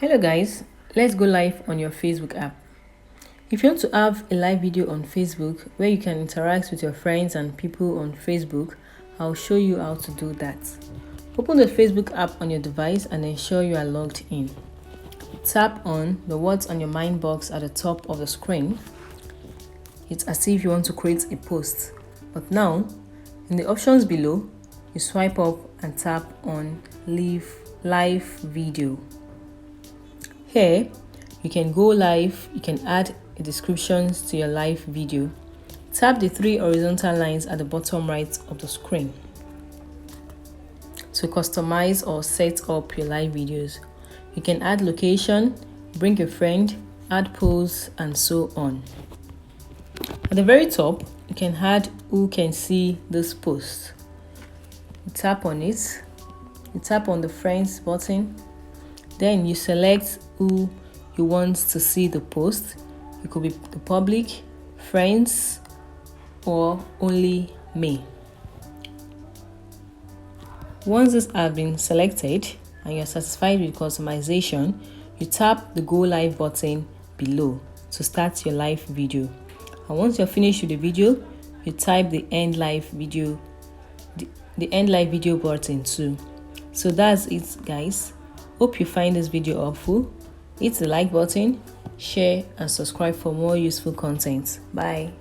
Hello guys, let's go live on your Facebook app. If you want to have a live video on Facebook where you can interact with your friends and people on Facebook, I'll show you how to do that. Open the Facebook app on your device and ensure you are logged in. Tap on the What's on Your Mind box at the top of the screen. It's as if you want to create a post. But now, in the options below, you swipe up and tap on Live Video. Here, you can go live, you can add descriptions to your live video. Tap the three horizontal lines at the bottom right of the screen to customize or set up your live videos. You can add location, bring a friend, add polls, and so on. At the very top, you can add who can see this post. You tap on it, you tap on the friends button, then you select who you want to see the post. It could be the public, friends, or only me. Once this has been selected and you're satisfied with customization, you tap the Go Live button below to start your live video. And once you're finished with the video, you type the End Live Video, the End Live Video button too. So that's it, guys. Hope you find this video helpful. Hit the like button, share, and subscribe for more useful content. Bye.